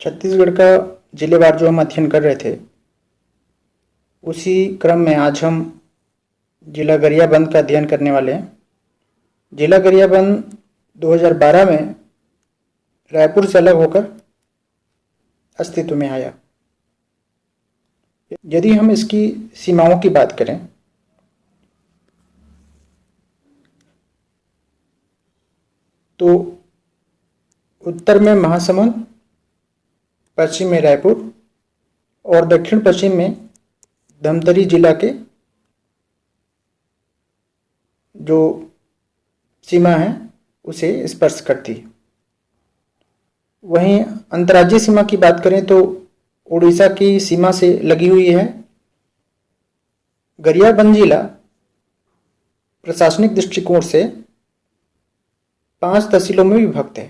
छत्तीसगढ़ का जिलेवार जो हम अध्ययन कर रहे थे, उसी क्रम में आज हम जिला गरियाबंद का अध्ययन करने वाले हैं। जिला गरियाबंद 2012 में रायपुर से अलग होकर अस्तित्व में आया। यदि हम इसकी सीमाओं की बात करें तो उत्तर में महासमुंद, पश्चिम में रायपुर और दक्षिण पश्चिम में धमतरी जिला के जो सीमा है उसे स्पर्श करती है। वहीं अंतर्राज्यीय सीमा की बात करें तो उड़ीसा की सीमा से लगी हुई है। गरियाबंद जिला प्रशासनिक दृष्टिकोण से 5 तहसीलों में विभक्त है: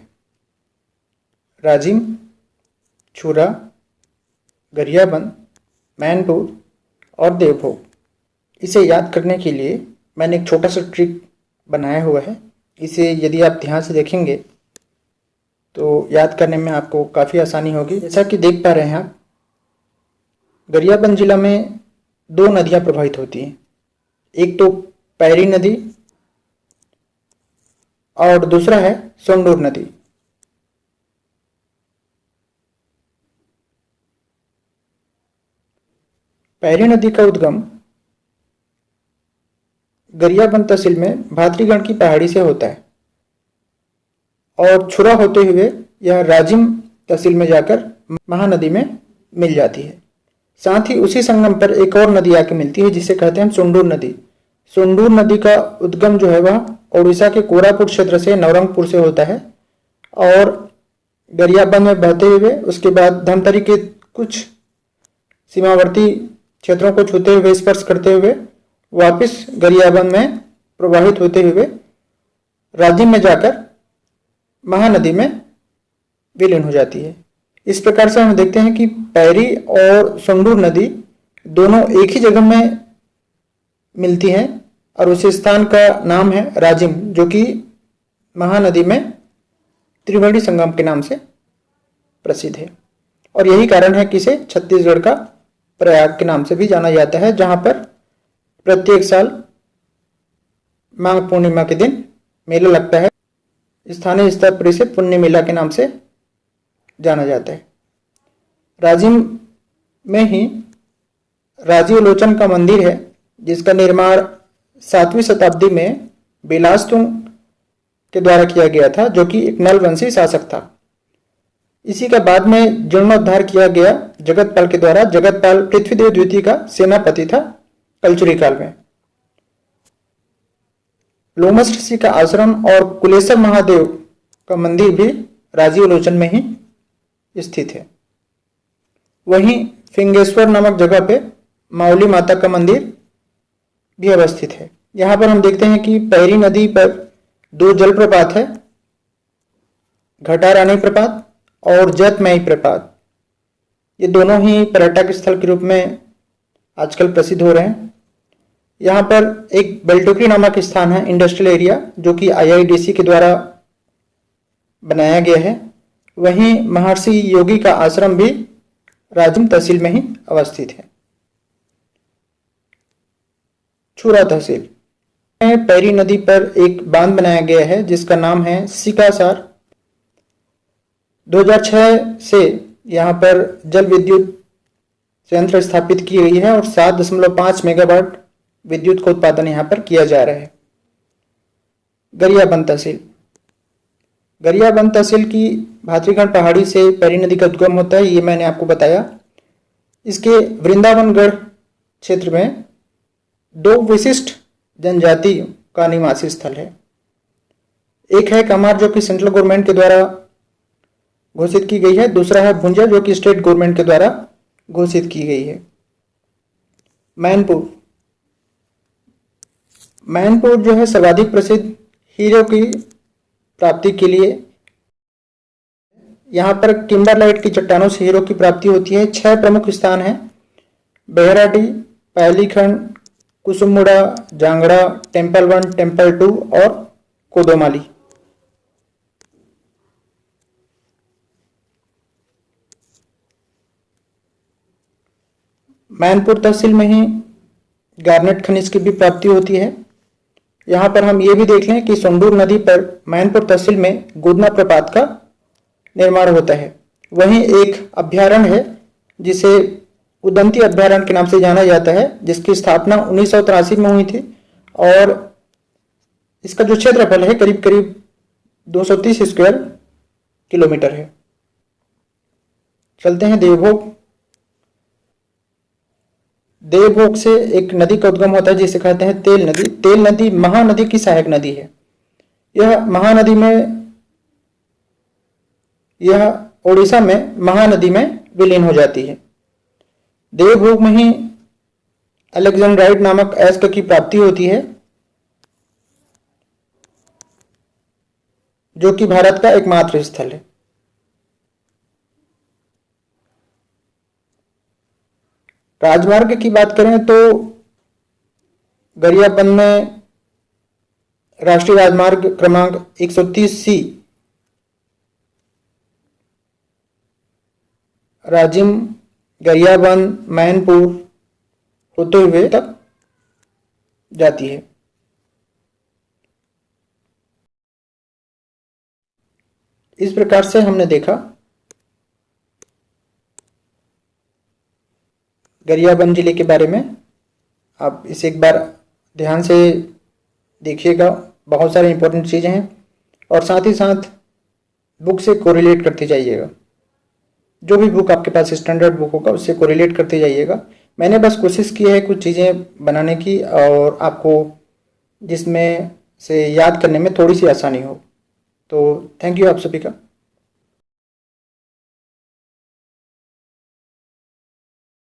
राजिम, छुरा, गरियाबंद, मैनपुर और देवभोग। इसे याद करने के लिए मैंने एक छोटा सा ट्रिक बनाया हुआ है। इसे यदि आप ध्यान से देखेंगे तो याद करने में आपको काफ़ी आसानी होगी। जैसा कि देख पा रहे हैं आप, गरियाबंद जिला में 2 नदियां प्रवाहित होती हैं। एक तो पैरी नदी और दूसरा है सोंडूर नदी। पैरी नदी का उद्गम गरियाबंद तहसील में भातरीगढ़ की पहाड़ी से होता है और छुरा होते हुए यह राजिम तहसील में जाकर महानदी में मिल जाती है। साथ ही उसी संगम पर एक और नदी आके मिलती है जिसे कहते हैं सोंडूर नदी। सोंडूर नदी का उद्गम जो है वह उड़ीसा के कोरापुट क्षेत्र से नवरंगपुर से होता है और गरियाबंद में बहते हुए उसके बाद धमतरी के कुछ सीमावर्ती क्षेत्रों को छूते हुए, स्पर्श करते हुए वापस गरियाबंद में प्रवाहित होते हुए राजिम में जाकर महानदी में विलीन हो जाती है। इस प्रकार से हम देखते हैं कि पैरी और सोंडूर नदी दोनों एक ही जगह में मिलती हैं और उस स्थान का नाम है राजिम, जो कि महानदी में त्रिवेणी संगम के नाम से प्रसिद्ध है। और यही कारण है कि इसे छत्तीसगढ़ का प्रयाग के नाम से भी जाना जाता है, जहां पर प्रत्येक साल माघ पूर्णिमा के दिन मेला लगता है। स्थानीय स्तर पर इसे पुण्य मेला के नाम से जाना जाता है। राजिम में ही राजीव लोचन का मंदिर है, जिसका निर्माण 7वीं शताब्दी में बिलासतुंग के द्वारा किया गया था, जो कि एक नलवंशी शासक था। इसी का बाद में जीर्णोद्धार किया गया जगतपाल के द्वारा। जगतपाल पृथ्वीदेव द्वितीय का सेनापति था कलचुरी काल में। लोमस ऋषि का आश्रम और कुलेश्वर महादेव का मंदिर भी राजीव लोचन में ही स्थित है। वहीं फिंगेश्वर नामक जगह पे माउली माता का मंदिर भी अवस्थित है। यहाँ पर हम देखते हैं कि पैरी नदी पर 2 जलप्रपात है, घटारानी प्रपात और जतमई प्रपात। ये दोनों ही पर्यटक स्थल के रूप में आजकल प्रसिद्ध हो रहे हैं। यहाँ पर एक बेलटोकरी नामक स्थान है, इंडस्ट्रियल एरिया, जो कि IIDC के द्वारा बनाया गया है। वहीं महर्षि योगी का आश्रम भी राजिम तहसील में ही अवस्थित है। छुरा तहसील में पैरी नदी पर एक बांध बनाया गया है जिसका नाम है सिकासार। 2006 से यहाँ पर जल विद्युत संयंत्र स्थापित की गई है और 7.5 मेगावाट विद्युत का उत्पादन यहाँ पर किया जा रहा है। गरियाबंद तहसील, गरियाबंद तहसील की भातरीगढ़ पहाड़ी से पैरी नदी का उद्गम होता है, ये मैंने आपको बताया। इसके वृंदावनगढ़ क्षेत्र में 2 विशिष्ट जनजाति का निवासी स्थल है। एक है कमार, जो कि सेंट्रल गवर्नमेंट के द्वारा घोषित की गई है। दूसरा है भुंजा, जो कि स्टेट गवर्नमेंट के द्वारा घोषित की गई है। मैनपुर, मैनपुर जो है सर्वाधिक प्रसिद्ध हीरो की प्राप्ति के लिए। यहाँ पर किम्बरलाइट की चट्टानों से हीरो की प्राप्ति होती है। 6 प्रमुख स्थान हैं: बेहराडी, पैलीखंड, कुसुमुड़ा, जांगड़ा, टेम्पल 1, टेम्पल 2 और कोदोमाली। मैनपुर तहसील में ही गार्नेट खनिज की भी प्राप्ति होती है। यहाँ पर हम ये भी देख लें कि सोंडूर नदी पर मैनपुर तहसील में गुदना प्रपात का निर्माण होता है। वहीं एक अभ्यारण्य है जिसे उदंती अभ्यारण्य के नाम से जाना जाता है, जिसकी स्थापना 1983 में हुई थी और इसका जो क्षेत्रफल है करीब करीब 230 स्क्वायर किलोमीटर है। चलते हैं देवभोग। देवभोग से एक नदी का उद्गम होता है जिसे कहते हैं तेल नदी। तेल नदी महानदी की सहायक नदी है। यह ओडिशा में महानदी में विलीन हो जाती है। देवभोग में ही अलेक्जेंड्राइड नामक अयस्क की प्राप्ति होती है, जो कि भारत का एकमात्र स्थल है। राजमार्ग की बात करें तो गरियाबंद में राष्ट्रीय राजमार्ग क्रमांक 130C राजिम, गरियाबंद, मैनपुर होते हुए तक जाती है। इस प्रकार से हमने देखा गरियाबंद जिले के बारे में। आप इसे एक बार ध्यान से देखिएगा, बहुत सारे इंपॉर्टेंट चीज़ें हैं और साथ ही साथ बुक से कोरिलेट करते जाइएगा। जो भी बुक आपके पास स्टैंडर्ड बुक होगा उससे कोरिलेट करते जाइएगा। मैंने बस कोशिश की है कुछ चीज़ें बनाने की और आपको जिसमें से याद करने में थोड़ी सी आसानी हो। तो थैंक यू आप सभी का।